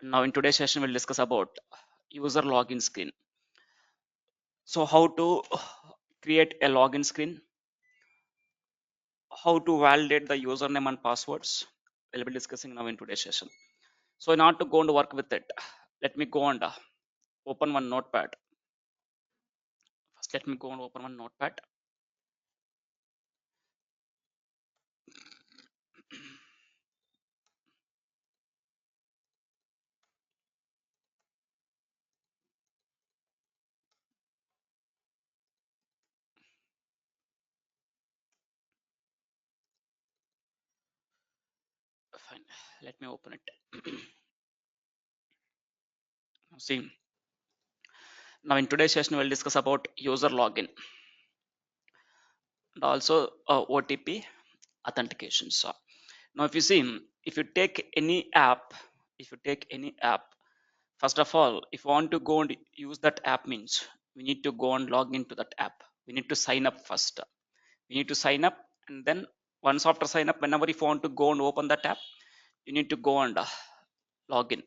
Now in today's session we'll discuss about user login screen. So how to create a login screen, how to validate the username and passwords, we'll be discussing now in today's session. So in order to go and work with it, let me go and open one notepad. First let me go and open one notepad. Fine, let me open it. See, now in today's session we'll discuss about user login and also OTP authentication. So now if you see, if you take any app, if you take any app, first of all, if you want to go and use that app means we need to go and log into that app. We need to sign up first. We need to sign up, and then once after sign up, whenever if you want to go and open that app, you need to go and log in.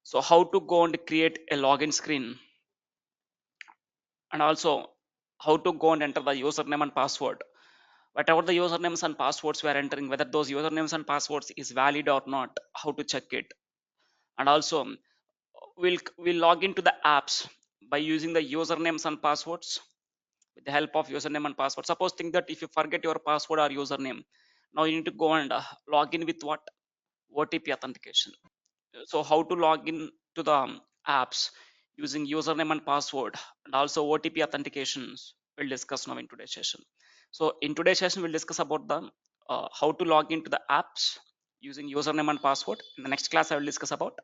So how to go and create a login screen, and also how to go and enter the username and password. Whatever the usernames and passwords we are entering, whether those usernames and passwords is valid or not, how to check it. And also we'll log into the apps by using the usernames and passwords with the help of username and password. Suppose think that if you forget your password or username, now you need to go and log in with what? OTP authentication. So how to log in to the apps using username and password and also OTP authentications we'll discuss now in today's session. So in today's session we'll discuss about the how to log into the apps using username and password. In the next class I will discuss about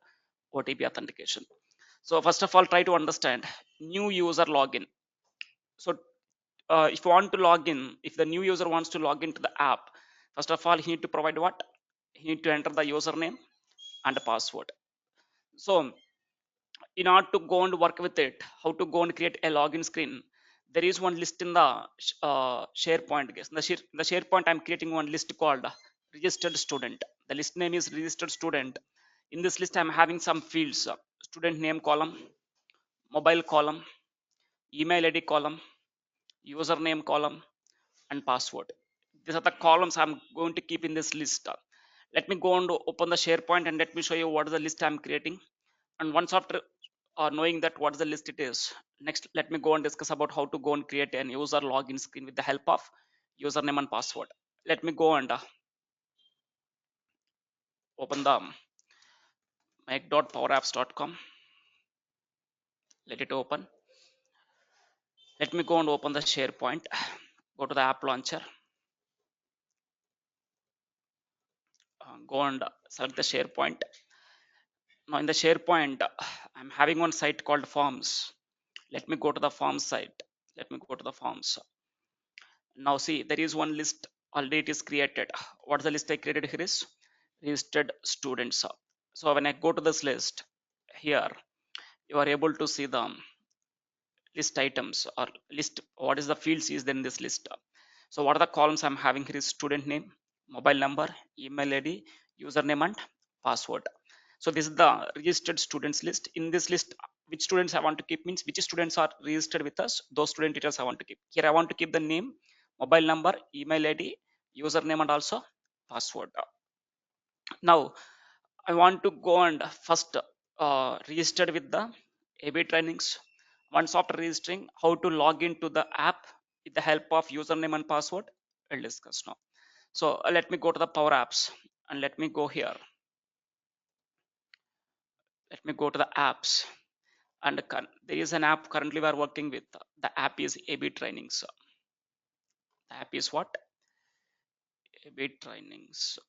OTP authentication. So first of all, try to understand new user login. So if you want to log in, if the new user wants to log into the app, first of all he need to provide what? He need to enter the username and the password. So in order to go and work with it, how to go and create a login screen, there is one list in the SharePoint. Guys, the SharePoint I'm creating one list called registered student. The list name is registered student. In this list I'm having some fields: student name column, mobile column, email ID column, username column, and password. These are the columns I'm going to keep in this list. Let me go and open the SharePoint and let me show you what is the list I'm creating. And once after knowing that what is the list it is, next let me go and discuss about how to go and create an user login screen with the help of username and password. Let me go and open the make.powerapps.com. Let it open. Let me go and open the SharePoint. Go to the app launcher. Go and select the SharePoint. Now in the SharePoint, I'm having one site called Forms. Let me go to the Forms site. Let me go to the Forms. Now see, there is one list already it is created. What's the list I created here is registered students. So when I go to this list here, you are able to see the list items or list what is the fields is then this list. So what are the columns I'm having here is student name, mobile number, email ID, username, and password. So this is the registered students list. In this list, which students I want to keep means which students are registered with us, those student details I want to keep. Here I want to keep the name, mobile number, email ID, username, and also password. Now I want to go and first register with the AB trainings. Once after registering, how to log into the app with the help of username and password, we'll discuss now. So let me go to the Power Apps and let me go here. Let me go to the apps, and there is an app currently we are working with. The app is AB trainings. The app is what? AB trainings.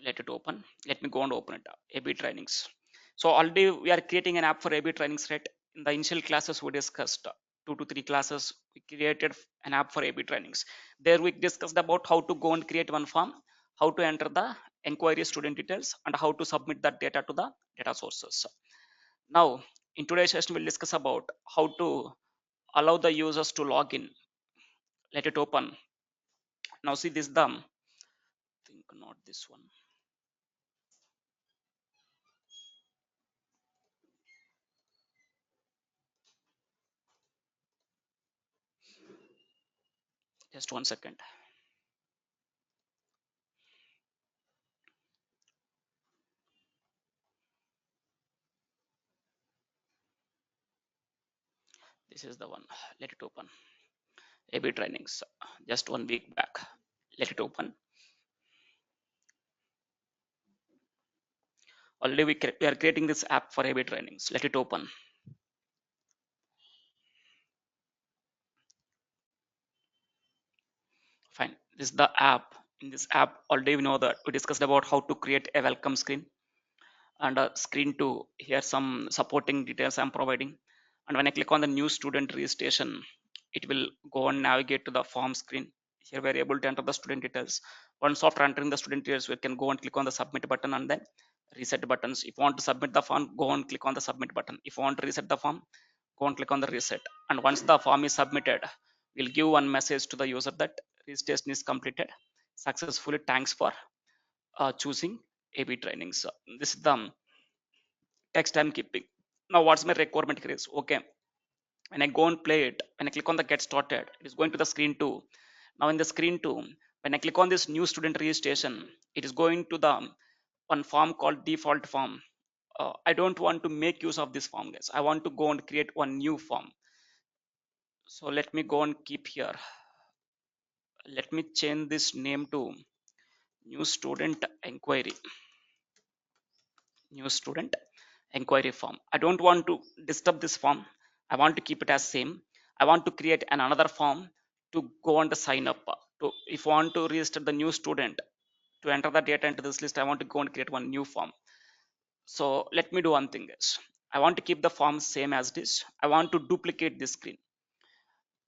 Let it open. Let me go and open it. AB trainings. So already we are creating an app for AB trainings, right? In the initial classes we discussed 2 to 3 classes we created an app for AB trainings. There we discussed about how to go and create one form, how to enter the inquiry student details, and how to submit that data to the data sources. Now in today's session we'll discuss about how to allow the users to log in. Let it open. Now see this the think not this one. Just 1 second. This is the one. Let it open. AB trainings. Just 1 week back. Let it open. Already we are creating this app for AB trainings. Let it open. Fine. This is the app. In this app, already we know that we discussed about how to create a welcome screen and a screen to here some supporting details I'm providing. And when I click on the new student registration, it will go and navigate to the form screen. Here we're able to enter the student details. Once after entering the student details, we can go and click on the submit button and then reset buttons. If you want to submit the form, go and click on the submit button. If you want to reset the form, go and click on the reset. And once the form is submitted, we'll give one message to the user that registration is completed successfully. Thanks for choosing AB training. So this is the text I'm keeping. Now what's my requirement here is okay. When I go and play it, when I click on the get started, it is going to the screen 2. Now in the screen 2, when I click on this new student registration, it is going to the one form called default form. I don't want to make use of this form, guys. I want to go and create one new form. So let me go and keep here. Let me change this name to new student inquiry. New student inquiry form. I don't want to disturb this form. I want to keep it as same. I want to create another form to go on the sign up. To if I want to register the new student to enter the data into this list, I want to go and create one new form. So let me do one thing, guys. I want to keep the form same as this. I want to duplicate this screen.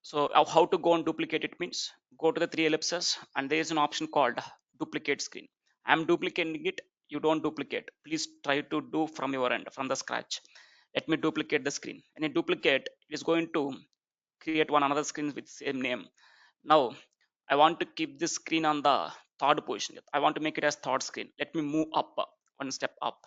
So how to go and duplicate it means go to the three ellipses and there is an option called duplicate screen. I'm duplicating it. You don't duplicate. Please try to do from your end, from the scratch. Let me duplicate the screen. And in duplicate, it is going to create one another screen with same name. Now I want to keep this screen on the third position. I want to make it as third screen. Let me move up one step up.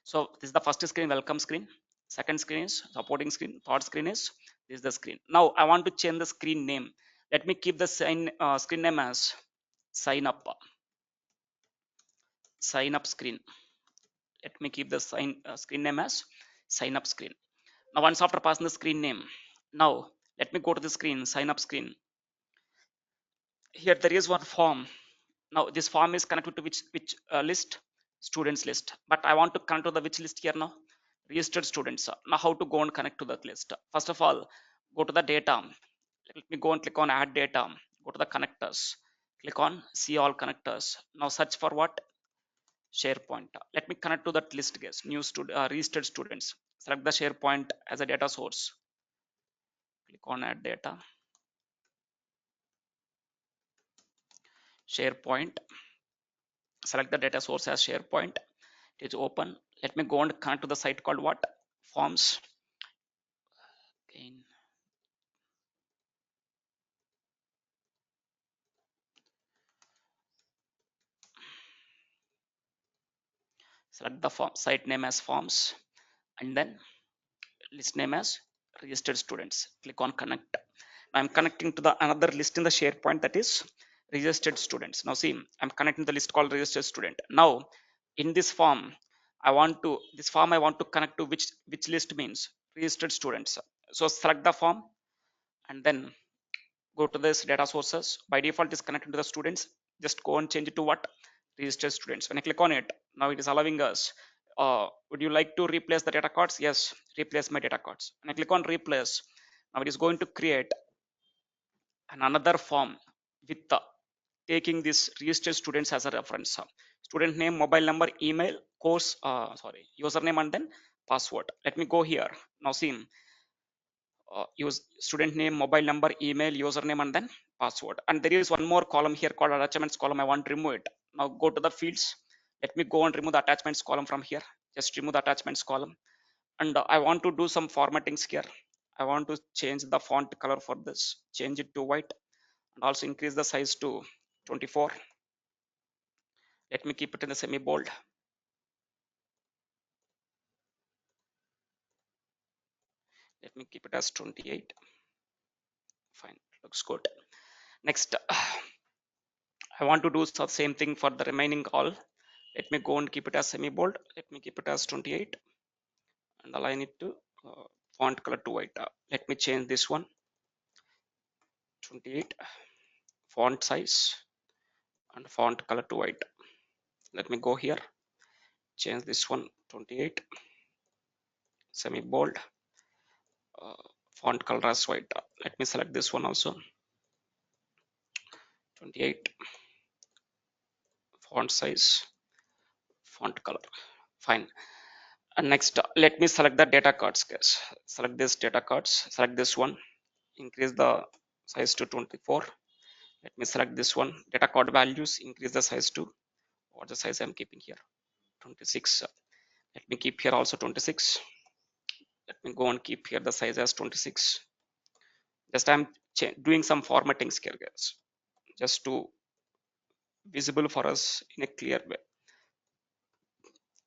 So this is the first screen, welcome screen. Second screen is supporting screen. Third screen is this is the screen. Now I want to change the screen name. Let me keep the screen name as sign up. Sign up screen. Let me keep the screen name as sign up screen. Now once after passing the screen name, now let me go to the screen sign up screen. Here there is one form. Now this form is connected to which list? Students list. But I want to connect to the which list here now? Registered students. Now how to go and connect to that list? First of all, go to the data. Let me go and click on add data. Go to the connectors. Click on see all connectors. Now search for what? SharePoint. Let me connect to that list, guys. New registered students. Select the SharePoint as a data source. Click on add data. SharePoint. Select the data source as SharePoint. It is open. Let me go and connect to the site called what? Forms. Again. Select the form site name as forms and then list name as registered students. Click on connect. I'm connecting to the another list in the SharePoint, that is registered students. Now see, I'm connecting the list called registered student. Now in this form, I want to connect to which list means registered students. So select the form and then go to this data sources. By default is connected to the students. Just go and change it to what? Registered students. When I click on it, now it is allowing us, would you like to replace the data cards? Yes, replace my data cards. And I click on replace. Now it is going to create another form with taking this registered students as a reference. Student name, mobile number, email, course, username and then password. Let me go here. Now see, use student name, mobile number, email, username and then password. And there is one more column here called attachments column. I want to remove it. Now go to the fields. Let me go and remove the attachments column from here. Just remove the attachments column. And I want to do some formattings here. I want to change the font color for this. Change it to white and also increase the size to 24. Let me keep it in the semi bold. Let me keep it as 28. Fine, looks good. Next, I want to do the same thing for the remaining all. Let me go and keep it as semi bold. Let me keep it as 28 and align it to uh, font color to white. Let me change this one 28, font size and font color to white. Let me go here, change this one 28, semi bold, uh, font color as white. Let me select this one also 28, font size, font color. Fine. And next, let me select the data cards, guys. Select this data cards, select this one, increase the size to 24. Let me select this one, data card values, increase the size to what the size I'm keeping here, 26. Let me keep here also 26. Let me go and keep here the size as 26. Just I'm doing some formatting here, guys, just to visible for us in a clear way.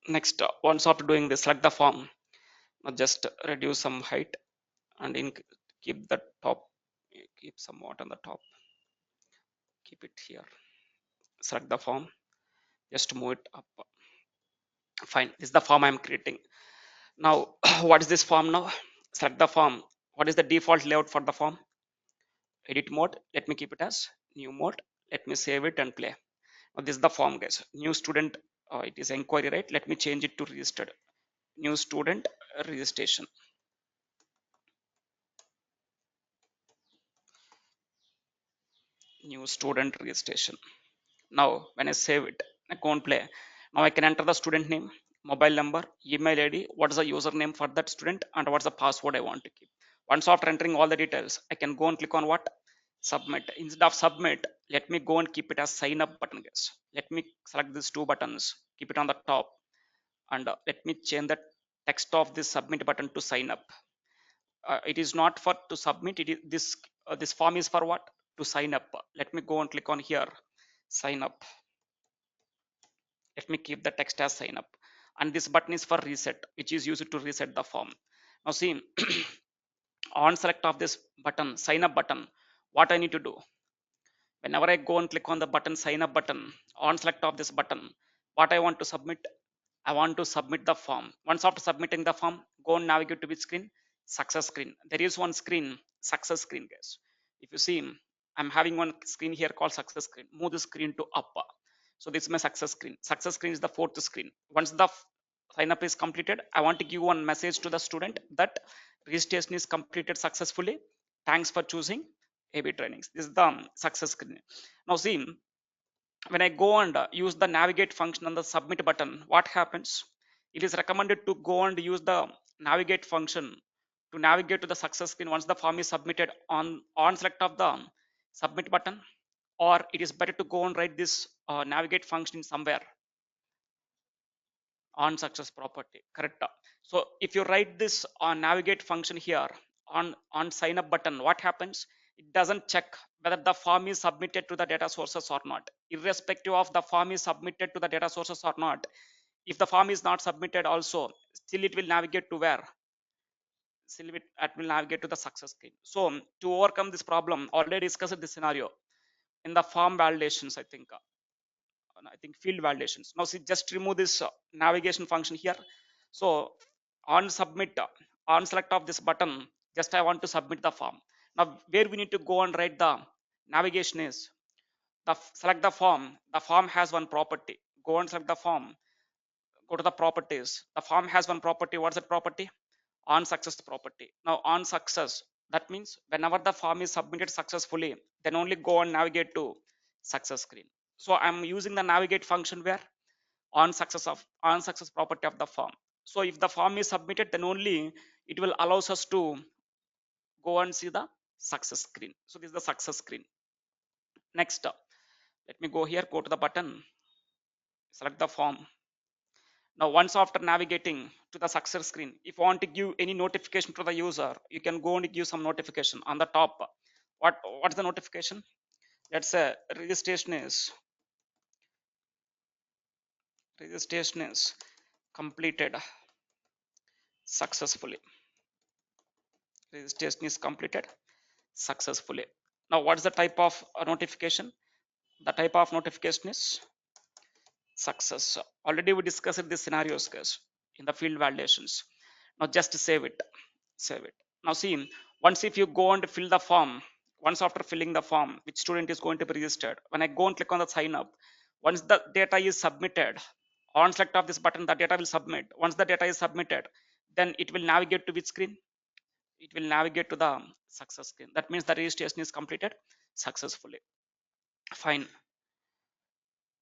Next, once after doing this, select the form. Now just reduce some height and keep the top, keep somewhat on the top, keep it here. Select the form, just move it up. Fine, this is the form I'm creating. Now, what is this form now? Select the form. What is the default layout for the form? Edit mode. Let me keep it as new mode. Let me save it and play. Now, this is the form, guys. New student, it is inquiry, right? Let me change it to registered. New student registration. New student registration. Now, when I save it, I go and play. Now I can enter the student name, mobile number, email ID, what is the username for that student, and what's the password I want to keep. Once after entering all the details, I can go and click on what? Submit. Instead of submit, let me go and keep it as sign up button, guys. Let me select these two buttons, keep it on the top, and let me change the text of this submit button to sign up. It is not for to submit. It is this form is for what? To sign up. Let me go and click on here, sign up. Let me keep the text as sign up, and this button is for reset, which is used to reset the form. Now see, on select of this button, sign up button, what I need to do? Whenever I go and click on the button, sign up button, on select of this button, what I want to submit? I want to submit the form. Once after submitting the form, go and navigate to which screen? Success screen. There is one screen, success screen, guys. If you see, I'm having one screen here called success screen. Move the screen to up. So this is my success screen. Success screen is the fourth screen. Once the sign up is completed, I want to give one message to the student that registration is completed successfully. Thanks for choosing AB trainings. This is the success screen. Now see, when I go and use the navigate function on the submit button, what happens? It is recommended to go and use the navigate function to navigate to the success screen once the form is submitted on select of the submit button, or it is better to go and write this navigate function somewhere on success property, correct? So if you write this on navigate function here on sign up button, what happens? It doesn't check whether the form is submitted to the data sources or not. Irrespective of the form is submitted to the data sources or not, if the form is not submitted also, still it will navigate to where? Still it will navigate to the success screen. So to overcome this problem, already discussed this scenario in the form validations, I think field validations. Now see, just remove this navigation function here. So on submit, on select of this button, just I want to submit the form. Now where we need to go and write the navigation is select the form. The form has one property. Go and select the form. Go to the properties. The form has one property. What's that property? On success property. Now on success, that means whenever the form is submitted successfully, then only go and navigate to success screen. So I'm using the navigate function where on success property of the form. So if the form is submitted, then only it will allows us to go and see the success screen. So this is the success screen. Next, let me go here, go to the button, select the form. Now once after navigating to the success screen, if you want to give any notification to the user, you can go and give some notification on the top. What's the notification? Let's say registration is completed successfully. Registration is completed successfully. Now what's the type of notification? The type of notification is success. Already we discussed these scenarios, guys, in the field validations. Now just save it. Save it. Now see, once if you go and fill the form, once after filling the form, which student is going to be registered, when I go and click on the sign up, once the data is submitted, on select of this button, the data will submit. Once the data is submitted, then it will navigate to which screen? It will navigate to the success screen. That means the registration is completed successfully. Fine.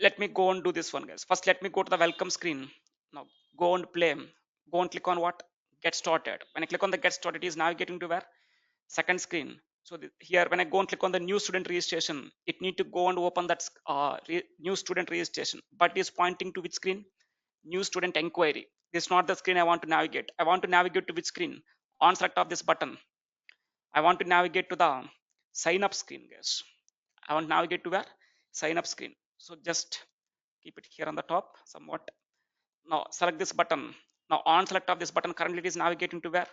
Let me go and do this one, guys. First, let me go to the welcome screen. Now go and play. Go and click on what? Get started. When I click on the get started, it is navigating to where? Second screen. So here when I go and click on the new student registration, it need to go and open that new student registration, but is pointing to which screen? New student inquiry. This is not the screen I want to navigate. I want to navigate to which screen? On select of this button, I want to navigate to the sign up screen, guys. I want to navigate to where? Sign up screen. So just keep it here on the top somewhat. Now select this button. Now on select of this button, currently it is navigating to where?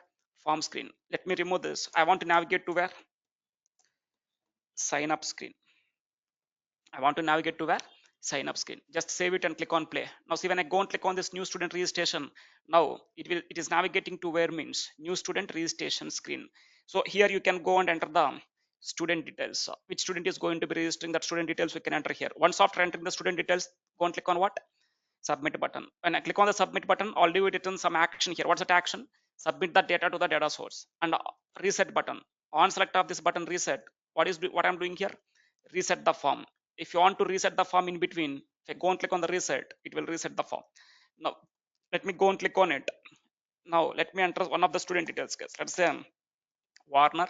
Form screen. Let me remove this. I want to navigate to where? Sign up screen. I want to navigate to where? Sign up screen. Just save it and click on play. Now see, when I go and click on this new student registration, now it is navigating to where means new student registration screen. So here you can go and enter the student details. Which student is going to be registering, that student details we can enter here. Once after entering the student details, go and click on what? Submit button. When I click on the submit button, already we written some action here. What's that action? Submit the data to the data source. And reset button. On select of this button, reset. What I'm doing here? Reset the form. If you want to reset the form in between, if I go and click on the reset, it will reset the form. Now let me go and click on it. Now let me enter one of the student details, guys. Let's say Warner.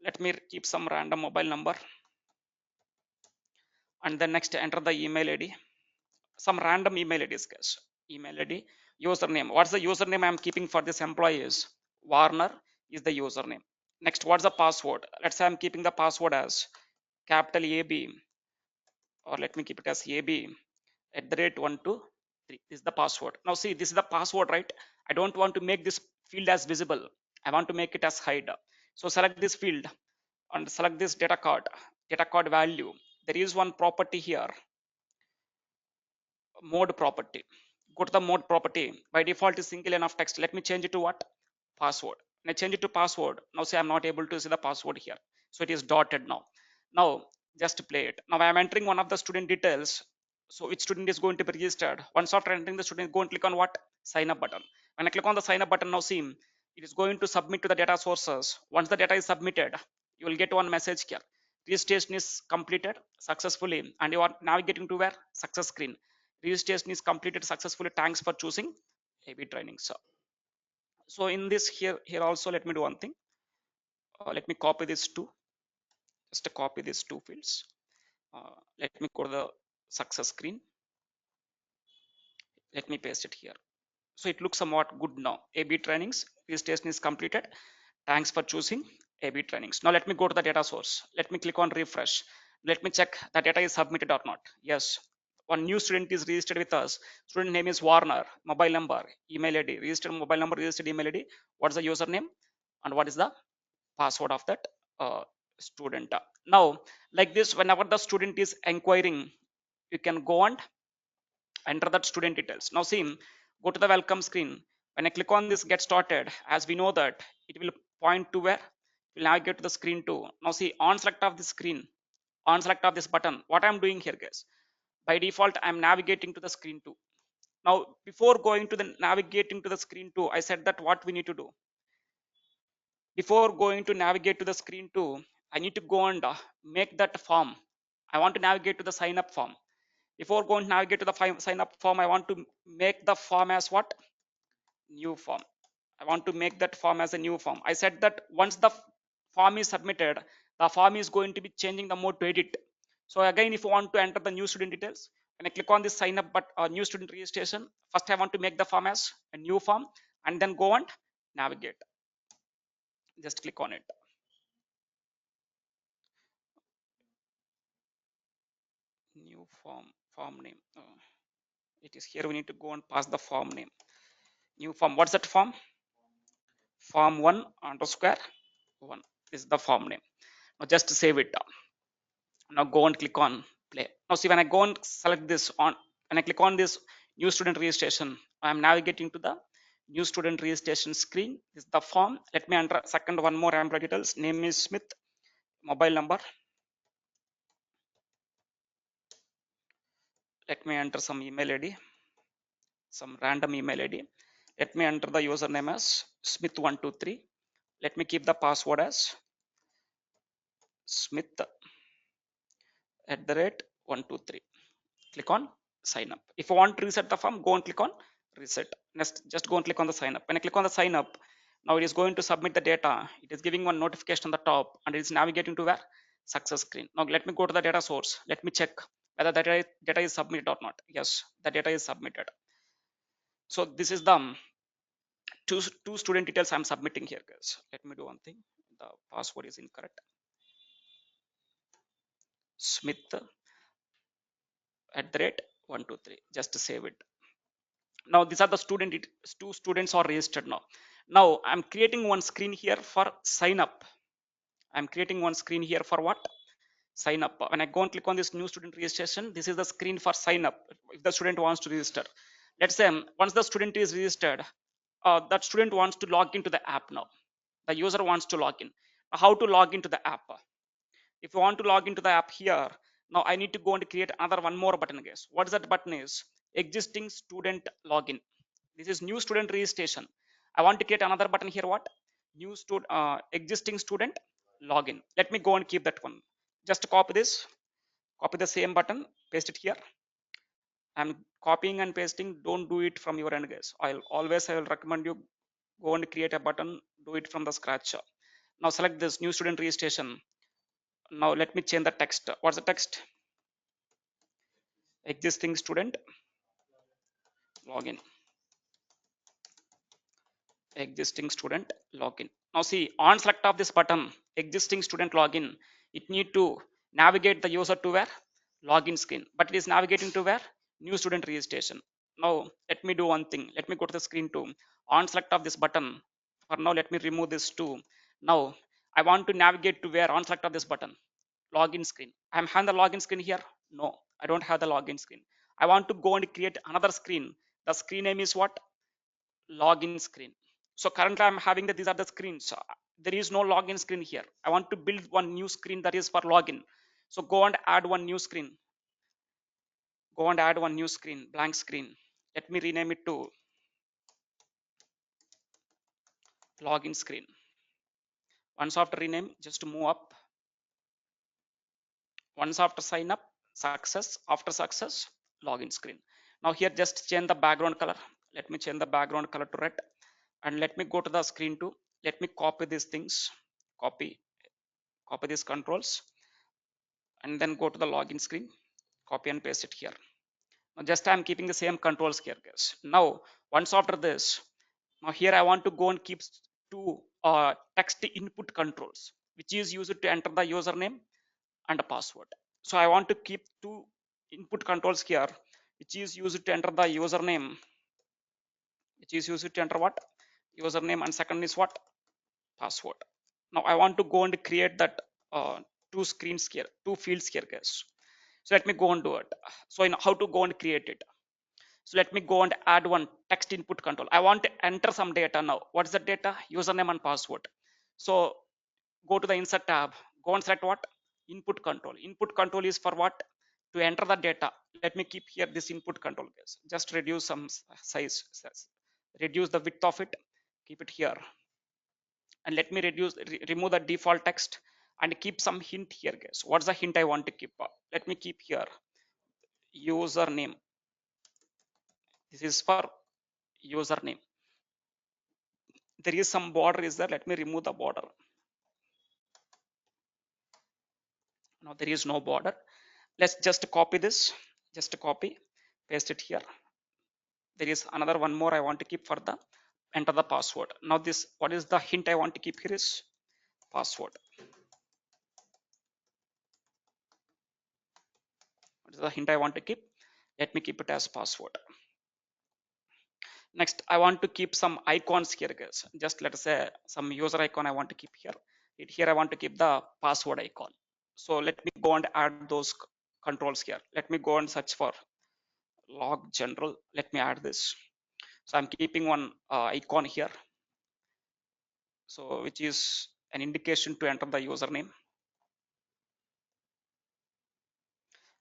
Let me keep some random mobile number, and then next enter the email ID. Some random email IDs, guys. Email ID, username. What's the username I'm keeping for this employee is Warner is the username. Next, what's the password? Let's say I'm keeping the password as capital AB, or let me keep it as AB at the rate 123. This is the password. Now see, this is the password, right? I don't want to make this field as visible. I want to make it as hide. So select this field and select this data card value. There is one property here, mode property. Go to the mode property. By default is single line of text. Let me change it to what? Password. When I change it to password, now say I'm not able to see the password here, so it is dotted now. Now just play it. Now I am entering one of the student details. So which student is going to be registered? Once after entering the student, go and click on what? Sign up button. When I click on the sign up button, now see, it is going to submit to the data sources. Once the data is submitted, you will get one message here: registration is completed successfully, and you are navigating to where? Success screen. Registration is completed successfully. Thanks for choosing AB training. So in this here also, let me do one thing. Let me copy this two. Just to copy these two fields. Let me go to the success screen. Let me paste it here. So it looks somewhat good now. AB trainings, registration is completed. Thanks for choosing AB trainings. Now let me go to the data source. Let me click on refresh. Let me check the data is submitted or not. Yes, one new student is registered with us. Student name is Warner. Mobile number, email ID, registered mobile number, registered email ID. What's the username and what is the password of that student? Now, like this, whenever the student is inquiring, you can go and enter that student details. Now see, go to the welcome screen. When I click on this get started, as we know that it will point to where? It will navigate to the screen 2. Now see, on select of the screen, on select of this button, what I'm doing here, guys, by default I'm navigating to the screen 2. Now before going to the navigating to the screen 2, I said that what we need to do before going to navigate to the screen 2, I need to go and make that form. I want to navigate to the sign up form. Before going to navigate to the sign up form, I want to make the form as what? New form. I want to make that form as a new form. I said that once the form is submitted, the form is going to be changing the mode to edit. So again, if you want to enter the new student details, when I click on this sign up but new student registration, first I want to make the form as a new form and then go and navigate. Just click on it. New form name. It is here. We need to go and pass the form name. New form. What's that form? Form 1 underscore 1 is the form name. Now just save it. Now go and click on play. Now see, when I go and select this on, when I click on this new student registration, I am navigating to the new student registration screen. This is the form. Let me enter second one more employee details. Name is Smith, mobile number. Let me enter some email id, some random email id. Let me enter the username as Smith123. Let me keep the password as Smith at the rate 123. Click on sign up. If you want to reset the form, go and click on reset. Next, just go and click on the sign up. When I click on the sign up, now it is going to submit the data. It is giving one notification on the top and it is navigating to where success screen. Now let me go to the data source. Let me check whether the data is submitted or not. Yes, the data is submitted. So this is the two student details I'm submitting here, guys. Let me do one thing. The password is incorrect. Smith at the rate 123. Just to save it. Now these are the two students are registered. Now I'm creating one screen here for sign up. I'm creating one screen here for what? Sign up. When I go and click on this new student registration, this is the screen for sign up if the student wants to register. Let's say once the student is registered, that student wants to log into the app. Now the user wants to log in. How to log into the app? If you want to log into the app here, now I need to go and create another one more button, guys. What is that button? Is existing student login. This is new student registration. I want to create another button here. What? New student, existing student login. Let me go and keep that one. Just copy this, copy the same button, paste it here. I'm copying and pasting. Don't do it from your end, guys. I will recommend you go and create a button, do it from the scratch. Now select this new student registration. Now let me change the text. What's the text? Existing student login. Existing student login. Now see, on select of this button, existing student login, it need to navigate the user to where? Login screen, but it is navigating to where? New student registration. Now let me do one thing. Let me go to the screen too. On select of this button. For now, let me remove this too. Now I want to navigate to where? On select of this button, login screen. I'm having the login screen here. No, I don't have the login screen. I want to go and create another screen. The screen name is what? Login screen. So currently I'm having that these are the screens. There is no login screen here. I want to build one new screen that is for login. So go and add one new screen. Go and add one new screen, blank screen. Let me rename it to login screen. Once after rename, just move up. Once after sign up, success. After success, login screen. Now here just change the background color. Let me change the background color to red. And let me go to the screen too. Let me copy these things. Copy these controls and then go to the login screen, copy and paste it here. Now just I'm keeping the same controls here, guys. Now once after this, now here I want to go and keep two text input controls, which is used to enter the username and a password. So I want to keep two input controls here, which is used to enter the username, which is used to enter what? Username, and second is what? Password. Now I want to go and create that two screens here, two fields here, guys. So let me go and do it. So in how to go and create it. So let me go and add one text input control. I want to enter some data now. What is the data? Username and password. So go to the insert tab. Go and select what? Input control. Input control is for what? To enter the data. Let me keep here this input control, guys. Just reduce some size. Reduce the width of it. Keep it here. And let me remove the default text and keep some hint here, guys. What's the hint I want to keep? Let me keep here username. This is for username. There is some border is there. Let me remove the border. Now there is no border. Let's just copy this. Just copy, paste it here. There is another one more I want to keep for the enter the password. Now this, what is the hint I want to keep here is password. What is the hint I want to keep? Let me keep it as password. Next, I want to keep some icons here, guys. Just let us say some user icon I want to keep here. Here I want to keep the password icon. So let me go and add those controls here. Let me go and search for log general. Let me add this. So I'm keeping one icon here, so which is an indication to enter the username.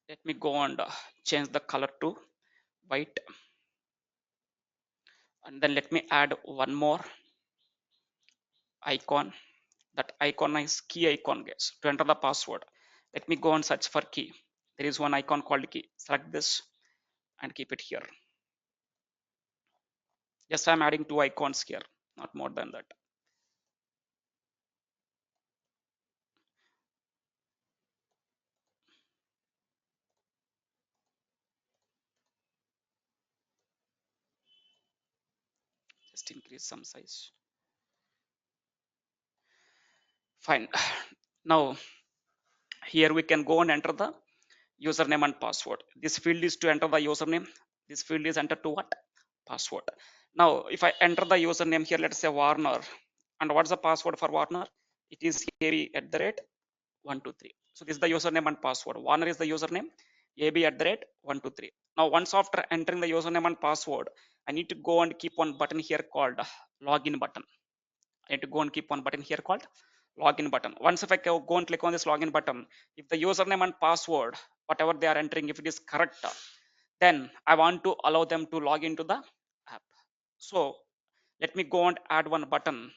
Let me go and change the color to white, and then let me add one more icon. That icon is key icon, guys, to enter the password. Let me go and search for key. There is one icon called key. Select this and keep it here. Just I'm adding two icons here, not more than that. Just increase some size. Fine. Now here we can go and enter the username and password. This field is to enter the username. This field is enter to what? Password. Now if I enter the username here, let's say Warner, and what's the password for Warner? It is AB@123. So this is the username and password. Warner is the username, AB@123. Now once after entering the username and password, I need to go and keep one button here called login button. I need to go and keep one button here called login button. Once if I go and click on this login button, if the username and password, whatever they are entering, if it is correct, then I want to allow them to log into the app. So let me go and add one button.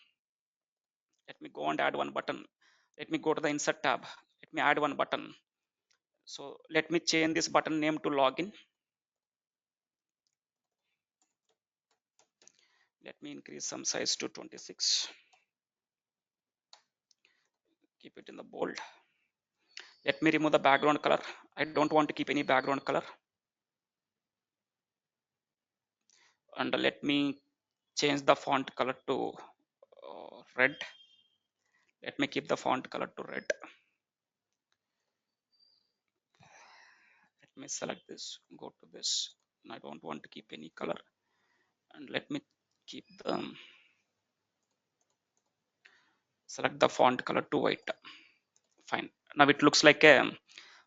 Let me go and add one button. Let me go to the insert tab. Let me add one button. So let me change this button name to login. Let me increase some size to 26. Keep it in the bold. Let me remove the background color. I don't want to keep any background color. And let me change the font color to red. Let me keep the font color to red. Let me select this, go to this. I don't want to keep any color, and let me keep the select the font color to white. Fine. Now it looks like a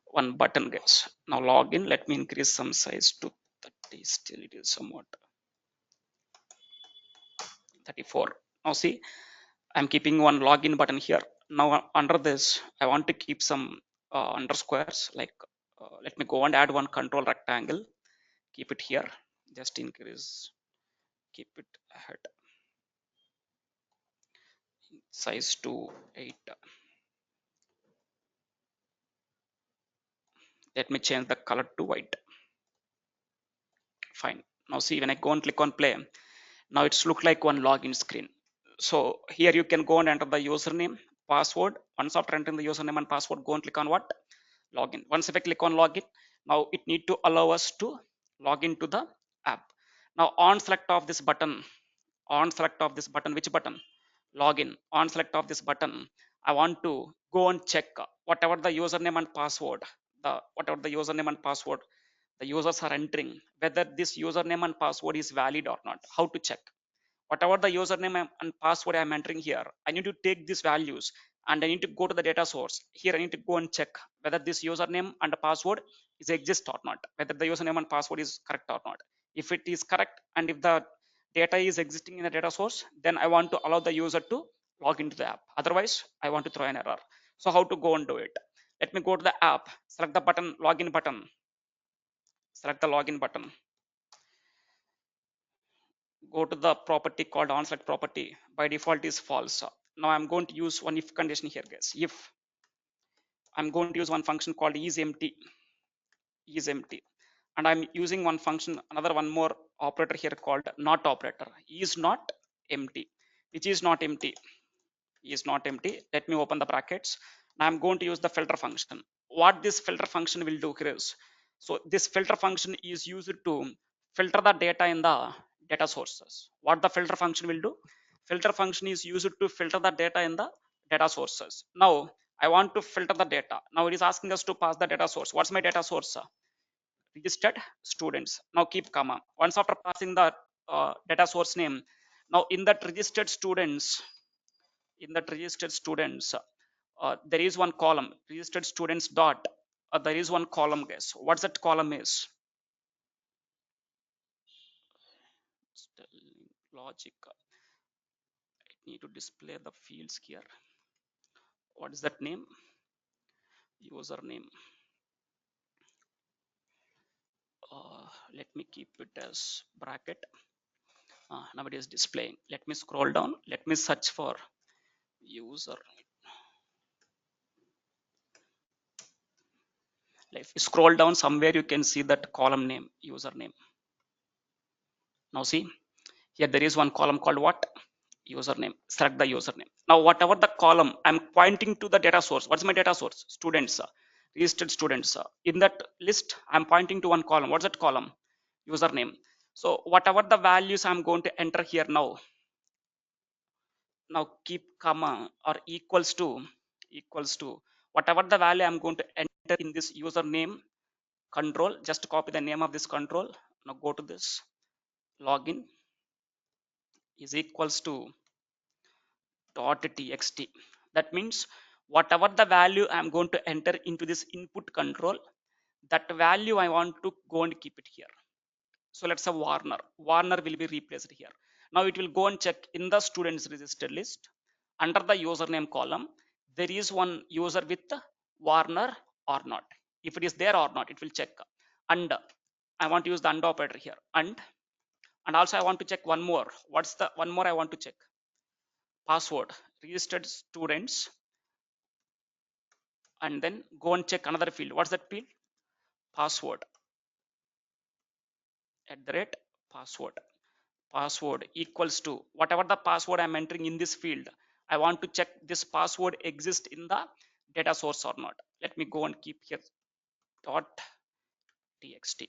one button, guys. Now login. Let me increase some size to 30. Still it is somewhat 34. Now see, I'm keeping one login button here. Now under this I want to keep some underscores, like let me go and add one control rectangle. Keep it here. Just increase, keep it ahead, size to 8. Let me change the color to white. Fine. Now see, when I go and click on play, now it's look like one login screen. So here you can go and enter the username, password. Once after entering the username and password, go and click on what? Login. Once if I click on login, now it need to allow us to log into the app. Now on select of this button, on select of this button, which button? Login. On select of this button, I want to go and check whatever the username and password, the whatever the username and password the users are entering, whether this username and password is valid or not. How to check? Whatever the username and password I'm entering here, I need to take these values and I need to go to the data source. Here I need to go and check whether this username and password is exist or not, whether the username and password is correct or not. If it is correct and if the data is existing in the data source, then I want to allow the user to log into the app. Otherwise I want to throw an error. So how to go and do it? Let me go to the app, select the button, login button, select the login button, go to the property called onSelect property. By default is false. Now I'm going to use one if condition here, guys. If I'm going to use one function called is empty, and I'm using one function, another one more operator here called not operator, is not empty. Which is not empty? Is not empty. Let me open the brackets. Now I'm going to use the filter function. What this filter function will do here is, so this filter function is used to filter the data in the data sources. What the filter function will do? Filter function is used to filter the data in the data sources. Now I want to filter the data. Now it is asking us to pass the data source. What's my data source? Registered students. Now keep comma. Once after passing the data source name, now in that registered students, in that registered students, there is one column registered students dot, there is one column, guys. What's that column is? Logic. I need to display the fields here. What is that name? Username. Let me keep it as bracket. Now it is displaying. Let me scroll down. Let me search for user. If you scroll down somewhere, you can see that column name, username. Now see, here there is one column called what? Username. Select the username. Now whatever the column, I'm pointing to the data source. What's my data source? Students, registered students. In that list, I'm pointing to one column. What's that column? Username. So whatever the values I'm going to enter here now, keep comma or equals to whatever the value I'm going to enter in this username control. Just copy the name of this control. Now go to this login is equals to .txt. That means whatever the value I'm going to enter into this input control, that value I want to go and keep it here. So let's say Warner. Warner will be replaced here. Now it will go and check in the students registered list under the username column. There is one user with Warner or not. If it is there or not, it will check. And I want to use the AND operator here. And also I want to check one more. What's the one more I want to check? Password. Registered students. And then go and check another field. What's that field? Password. @ password equals to whatever the password I'm entering in this field. I want to check this password exists in the data source or not. Let me go and keep here .txt.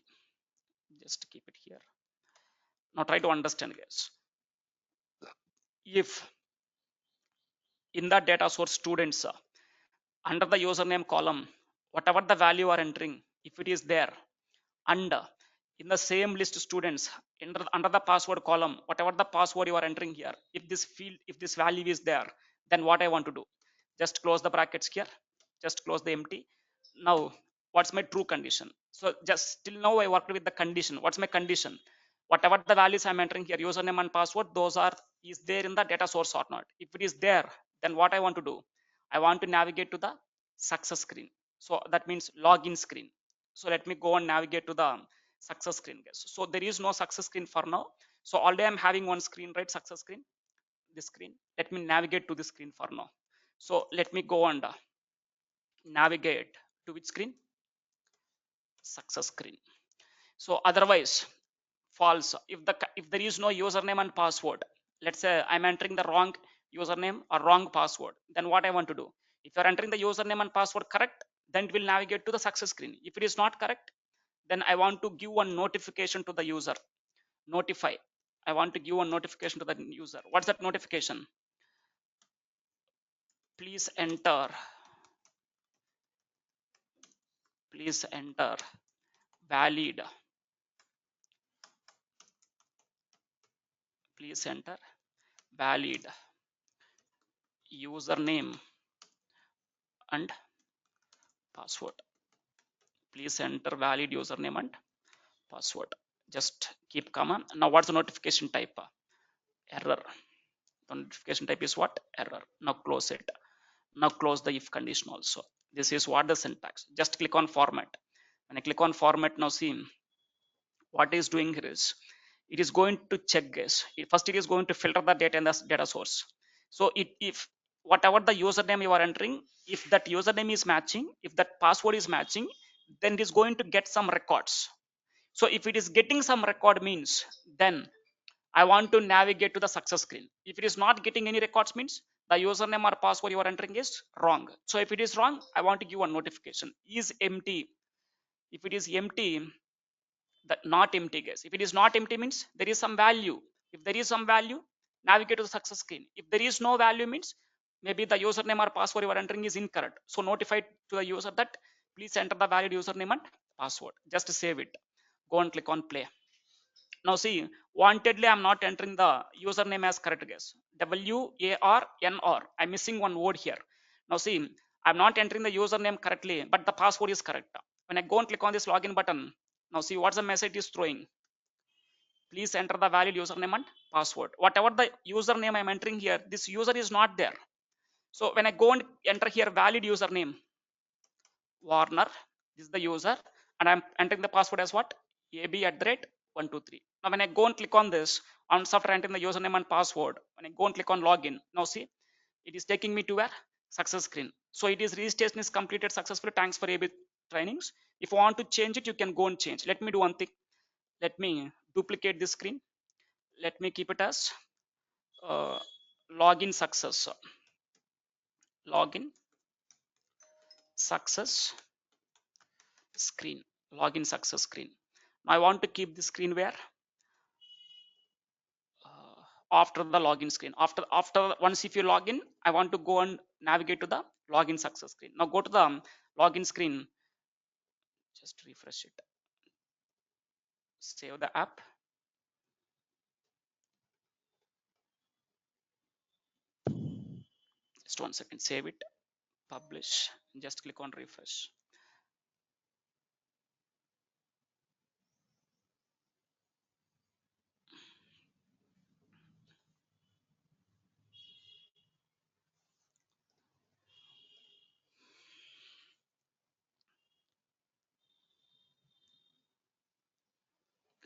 Just keep it here. Now try to understand, guys. If in the data source students, under the username column, whatever the value are entering, if it is there, and in the same list students under the password column, whatever the password you are entering here, if this field, if this value is there, then what I want to do, just close the brackets here, just close the empty. Now what's my true condition? So just till now I worked with the condition. What's my condition? Whatever the values I'm entering here, username and password, those are is there in the data source or not. If it is there, then what I want to do, I want to navigate to the success screen. So that means login screen. So let me go and navigate to the success screen, guys. So there is no success screen for now. So already I'm having one screen, right? Success screen, this screen. Let me navigate to the screen for now. So let me go and navigate to which screen? Success screen. So otherwise false. If there is no username and password, let's say I'm entering the wrong username or wrong password, then what I want to do, if you're entering the username and password correct, then it will navigate to the success screen. If it is not correct, then I want to give one notification to the user. Notify. I want to give a notification to the user. What's that notification? Please enter valid, please enter valid username and password. Please enter valid username and password. Just keep comma. Now what's the notification type? Error. The notification type is what? Error. Now close it. Now close the if condition also. This is what the syntax. Just click on format. When I click on format, now see what it is doing here is it is going to check, guys. First it is going to filter the data in the data source. So if whatever the username you are entering, if that username is matching, if that password is matching, then it is going to get some records. So if it is getting some record means, then I want to navigate to the success screen. If it is not getting any records means the username or password you are entering is wrong. So if it is wrong, I want to give a notification is empty. If it is empty, that not empty, guys. If it is not empty means there is some value. If there is some value, navigate to the success screen. If there is no value means maybe the username or password you are entering is incorrect. So notify to the user that please enter the valid username and password. Just save it. Go and click on play. Now see, wantedly I'm not entering the username as correct, guys. WARNR. I'm missing one word here. Now see, I'm not entering the username correctly, but the password is correct. When I go and click on this login button, now see what's the message is throwing. Please enter the valid username and password. Whatever the username I'm entering here, this user is not there. So when I go and enter here valid username, Warner, this is the user, and I'm entering the password as what? AB@123. Now when I go and click on this, after entering the username and password, when I go and click on login, now see, it is taking me to a success screen. So it is registration is completed successfully. Thanks for AB trainings. If you want to change it, you can go and change. Let me do one thing. Let me duplicate this screen. Let me keep it as uh, login success. Login success screen. Login success screen. Now I want to keep the screen where uh, after the login screen. After once if you log in, I want to go and navigate to the login success screen. Now go to the login screen. Just refresh it. Save the app. Just 1 second. Save it. Publish. Just click on refresh.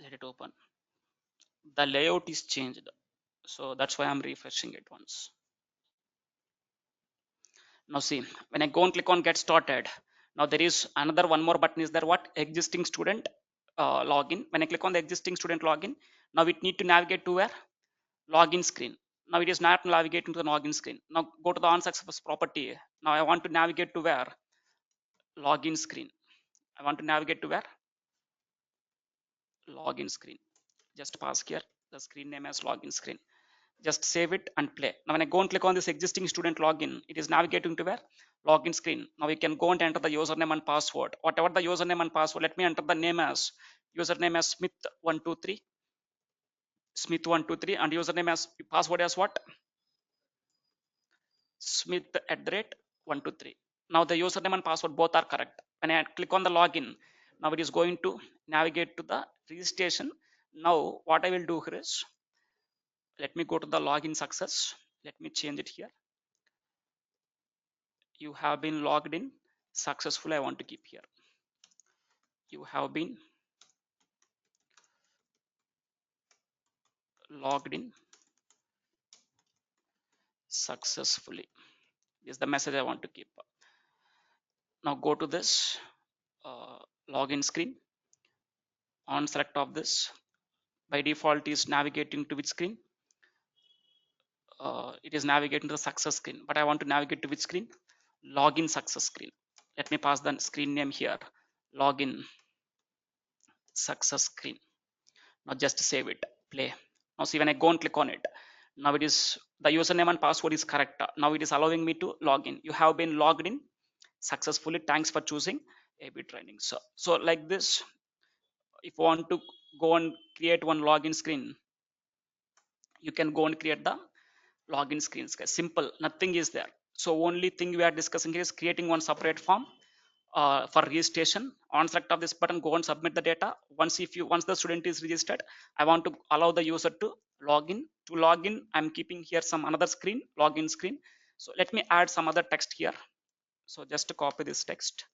Let it open. The layout is changed, so that's why I'm refreshing it once. Now see, when I go and click on get started, now there is another one more button is there, what? Existing student login. When I click on the existing student login, now it need to navigate to where? Login screen. Now it is not navigating to the login screen. Now go to the unsuccessful property. Now I want to navigate to where? Login screen. I want to navigate to where? Login screen. Just pass here the screen name as login screen. Just save it and play. Now when I go and click on this existing student login, it is navigating to where? Login screen. Now you can go and enter the username and password. Whatever the username and password, let me enter the name as username as Smith123, Smith123, and username as password as what? Smith@123. Now the username and password both are correct. When I click on the login, now it is going to navigate to the registration. Now what I will do here is, let me go to the login success. Let me change it here. You have been logged in successfully. I want to keep here. You have been logged in successfully. This is the message I want to keep. Now go to this login screen. On select of this, by default is navigating to which screen? It is navigating to the success screen, but I want to navigate to which screen? Login success screen. Let me pass the screen name here. Login success screen. Now just save it, play. Now see, when I go and click on it, now it is the username and password is correct. Now it is allowing me to log in. You have been logged in successfully. Thanks for choosing AB training. So like this, if you want to go and create one login screen, you can go and create the login screens, guys. Simple, nothing is there. So only thing we are discussing here is creating one separate form for registration. On select of this button, go and submit the data. Once the student is registered, I want to allow the user to log in. To log in, I'm keeping here some another screen, login screen. So let me add some other text here. So just to copy this text,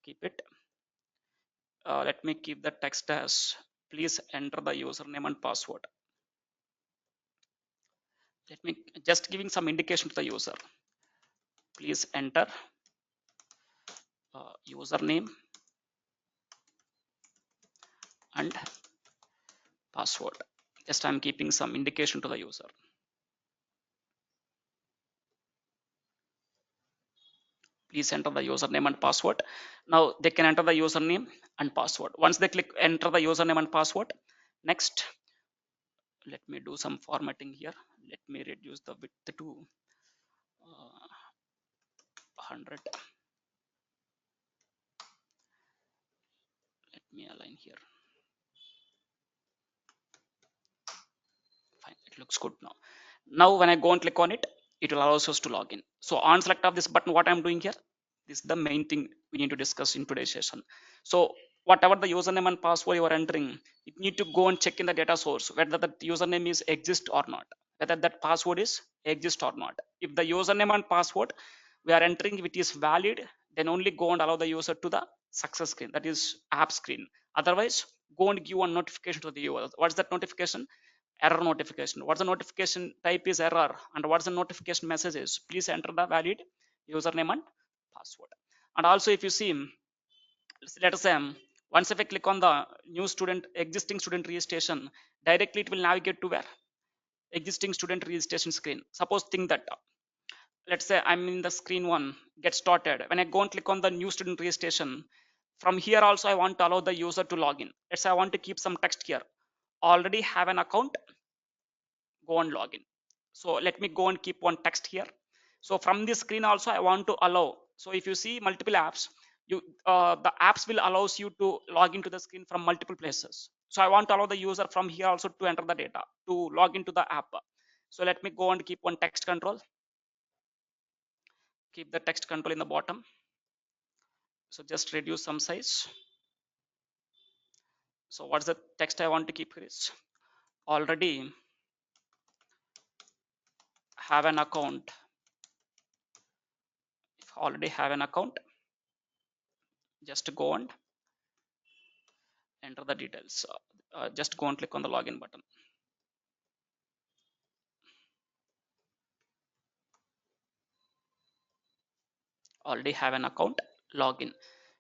keep it. Let me keep the text as please enter the username and password. Let me just giving some indication to the user. Please enter username and password. Just I'm keeping some indication to the user. Please enter the username and password. Now they can enter the username and password. Once they click enter the username and password, next, let me do some formatting here. Let me reduce the width to 100. Let me align here. looks good now. Now when I go and click on it, it will allow us to log in. So on select of this button, what I'm doing here, this is the main thing we need to discuss in today's session. So whatever the username and password you are entering, you need to go and check in the data source whether the username is exist or not, whether that password is exist or not. If the username and password we are entering which is valid, then only go and allow the user to the success screen, that is app screen. Otherwise, go and give one notification to the user. What's that notification? Error notification. What's the notification type is error, and what's the notification message is, please enter the valid username and password. And also if you see, let us say once if I click on the new student existing student registration, directly it will navigate to where? Existing student registration screen. Suppose think that let's say I'm in the screen one, get started. When I go and click on the new student registration, from here also I want to allow the user to log in. Let's say I want to keep some text here, already have an account, go and log in. So let me go and keep one text here. So from this screen also I want to allow. So if you see multiple apps, you the apps will allows you to log into the screen from multiple places. So I want to allow the user from here also to enter the data to log into the app. So let me go and keep one text control, keep the text control in the bottom. So just reduce some size. So what's the text I want to keep here is, already have an account. If already have an account, just go and enter the details. Just go and click on the login button. Already have an account, login.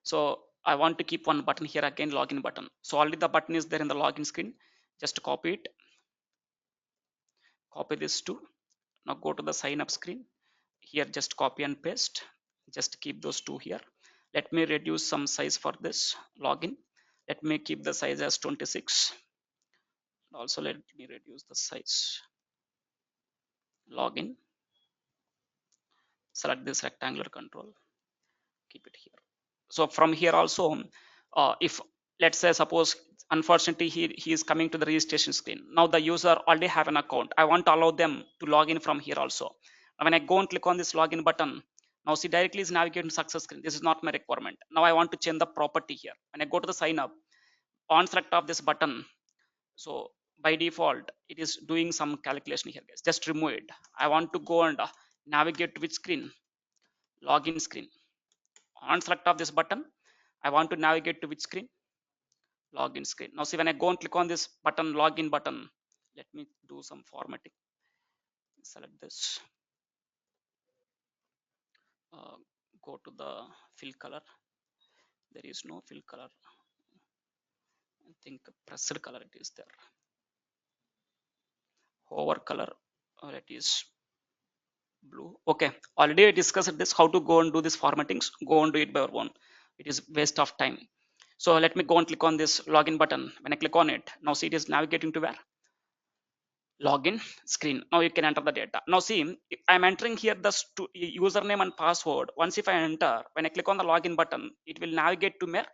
So I want to keep one button here again, login button. So already the button is there in the login screen. Just copy it, copy this too. Now go to the sign up screen. Here just copy and paste, just keep those two here. Let me reduce some size for this login. Let me keep the size as 26. Also let me reduce the size. Login, select this rectangular control, keep it here. So from here also, if let's say suppose unfortunately he is coming to the registration screen, now the user already have an account, I want to allow them to log in from here also. Now when I go and click on this login button, now see directly is navigating to success screen. This is not my requirement. Now I want to change the property here. When I go to the sign up, on select of this button, so by default it is doing some calculation here guys, just remove it. I want to go and navigate to which screen? Login screen. On select of this button, I want to navigate to which screen? Login screen. Now see when I go and click on this button, login button, let me do some formatting. Select this. Uh, Go to the fill color. There is no fill color. I think pressed color it is there. Hover color, it is blue. Okay, already I discussed this, how to go and do this formattings. Go and do it by your own. It is waste of time. So let me go and click on this login button. When I click on it, now see it is navigating to where? Login screen. Now you can enter the data. Now see, I'm entering here the username and password. Once if I enter, when I click on the login button, it will navigate to my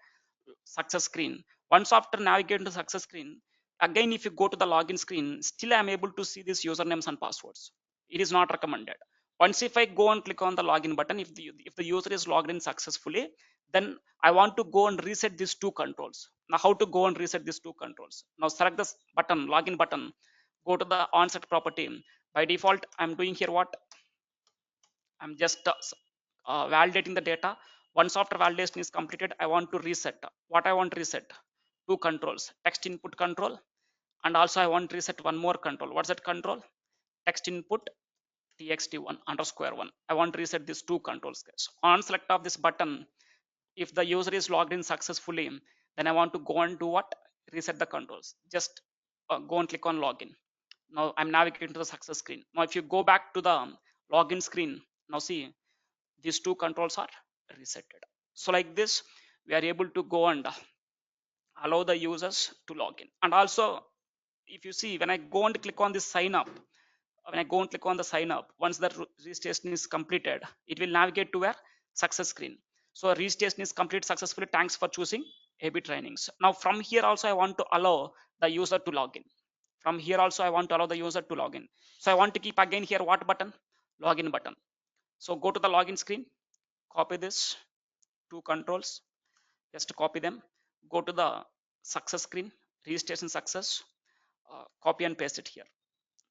success screen. Once after navigating to success screen, again if you go to the login screen, still I'm able to see these usernames and passwords. It is not recommended. Once if I go and click on the login button, if the user is logged in successfully, then I want to go and reset these two controls. Now how to go and reset these two controls? Now select this button, login button, go to the onset property. By default I'm doing here what? I'm just validating the data. Once after validation is completed, I want to reset. What I want to reset? Two controls, text input control, and also I want to reset one more control. What's that control? Text input txt1 underscore 1. I want to reset these two controls guys. On select of this button, if the user is logged in successfully, then I want to go and do what? Reset the controls. Just go and click on login. Now I'm navigating to the success screen. Now if you go back to the login screen, now see these two controls are resetted. So like this we are able to go and allow the users to log in. And also if you see, when I go and click on this sign up, when I go and click on the sign up, once the registration is completed, it will navigate to where? Success screen. So registration is complete successfully, thanks for choosing AB trainings. Now from here also I want to allow the user to log in. From here also I want to allow the user to log in. So I want to keep again here what button? Login button. So go to the login screen, copy this two controls, just copy them, go to the success screen, registration success, copy and paste it here.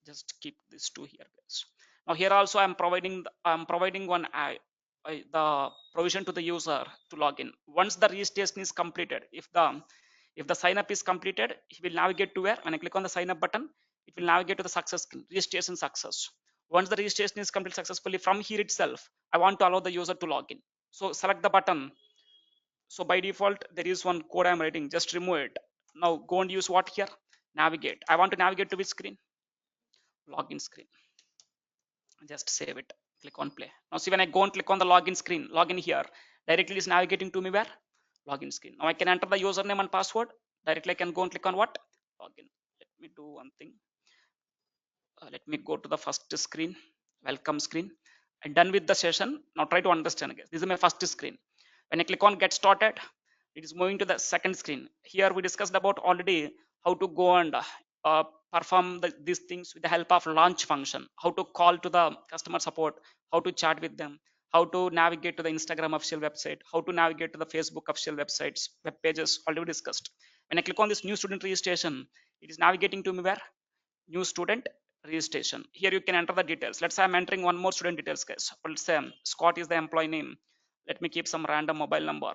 Just keep these two here, guys. Now here also I'm providing one the provision to the user to log in. Once the registration is completed, if the sign up is completed, he will navigate to where? When I click on the sign up button, it will navigate to the success screen, registration success. Once the registration is completed successfully, from here itself, I want to allow the user to log in. So select the button. So by default, there is one code I'm writing. Just remove it. Now go and use what here? Navigate. I want to navigate to which screen? Login screen. Just save it, click on play. Now see, when I go and click on the login screen, login here, directly is navigating to me where? Login screen. Now I can enter the username and password. Directly I can go and click on what? Login. Let me do one thing. Let me go to the first screen, welcome screen. I'm done with the session. Now try to understand, guys. This is my first screen. When I click on get started, it is moving to the second screen. Here we discussed about already how to go and perform these things with the help of launch function, how to call to the customer support, how to chat with them, how to navigate to the Instagram official website, how to navigate to the Facebook official websites, web pages, already discussed. When I click on this new student registration, it is navigating to me where? New student registration. Here you can enter the details. Let's say I'm entering one more student details, guys. Let's say Scott is the employee name. Let me keep some random mobile number.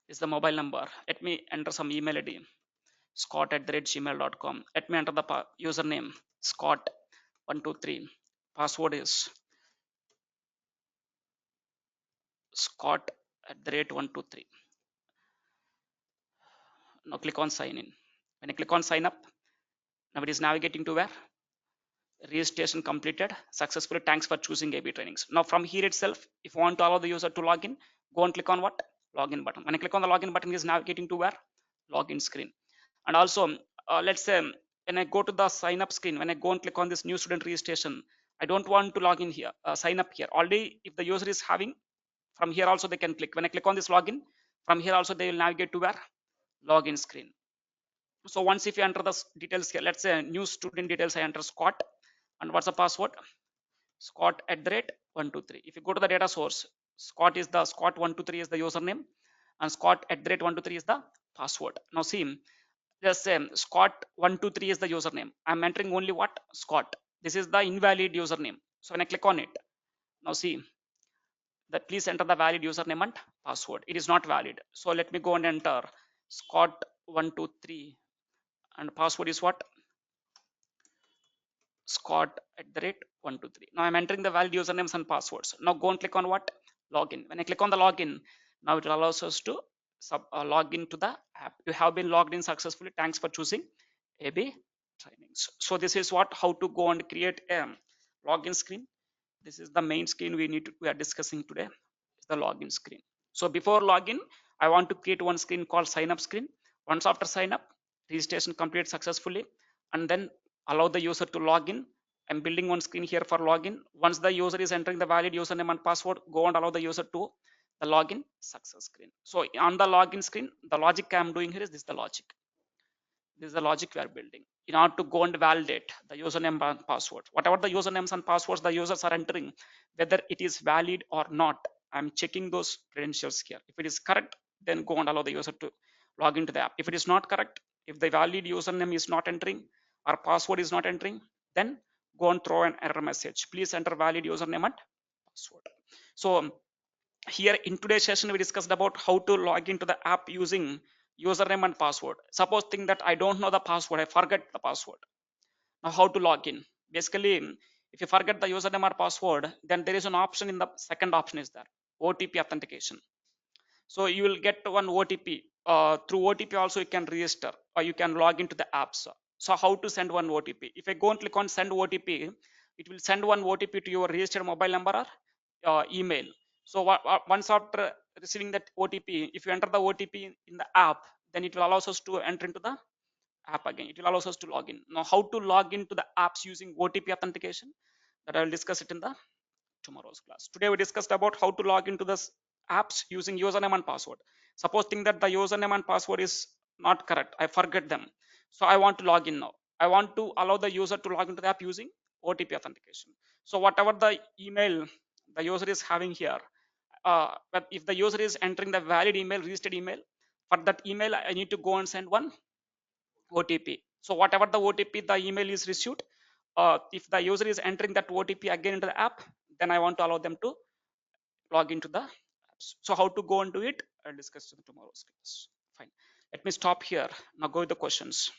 Is the mobile number. Let me enter some email ID. Scott@gmail.com. Let me enter the username. Scott123. Password is Scott@123. Now click on sign in. When I click on sign up, now it is navigating to where? Registration completed successfully. Thanks for choosing AB trainings. Now from here itself, if you want to allow the user to log in, go and click on what? Login button. When I click on the login button, it is navigating to where? Login screen. And also, let's say when I go to the sign up screen, when I go and click on this new student registration, I don't want to log in here, sign up here. Already, if the user is having, from here also they can click. When I click on this login, from here also they will navigate to where? Login screen. So once if you enter the details here, let's say new student details, I enter Scott, and what's the password? Scott@123. If you go to the data source, Scott123 is the username, and Scott@123 is the password. Now see, just say Scott123 is the username. I'm entering only what? Scott. This is the invalid username. So when I click on it, now see that please enter the valid username and password. It is not valid. So let me go and enter Scott123, and password is what? Scott@123. Now I'm entering the valid usernames and passwords. Now go and click on what? Login. When I click on the login, now it allows us to log into the app. You have been logged in successfully. Thanks for choosing AB trainings. So this is what, how to go and create a login screen. This is the main screen we are discussing today. Is the login screen. So before login, I want to create one screen called sign up screen. Once after sign up, registration complete successfully, and then allow the user to log in. I'm building one screen here for login. Once the user is entering the valid username and password, go and allow the user to the login success screen. So on the login screen, the logic I'm doing here is this: the logic. This is the logic we are building in order to go and validate the username and password. Whatever the usernames and passwords the users are entering, whether it is valid or not, I'm checking those credentials here. If it is correct, then go and allow the user to log into the app. If it is not correct, if the valid username is not entering or password is not entering, then go and throw an error message. Please enter valid username and password. So here in today's session, we discussed about how to log into the app using username and password. Suppose think that I don't know the password, I forget the password. Now how to log in? Basically, if you forget the username or password, then there is an option in the second option is there, OTP authentication. So you will get one OTP. Through OTP also you can register or you can log into the apps. So how to send one OTP? If I go and click on send OTP, it will send one OTP to your registered mobile number or email. So once after receiving that OTP, if you enter the OTP in the app, then it will allow us to enter into the app again. It will allow us to log in. Now how to log into the apps using OTP authentication, that I will discuss it in the tomorrow's class. Today we discussed about how to log into the apps using username and password. Suppose think that the username and password is not correct, I forget them. So I want to log in now. I want to allow the user to log into the app using OTP authentication. So whatever the email the user is having here, but if the user is entering the valid email, registered email, for that email I need to go and send one OTP. So whatever the OTP the email is received, if the user is entering that OTP again into the app, then I want to allow them to log into the apps. So how to go and do it, I'll discuss in tomorrow's class. Fine, let me stop here. Now go with the questions.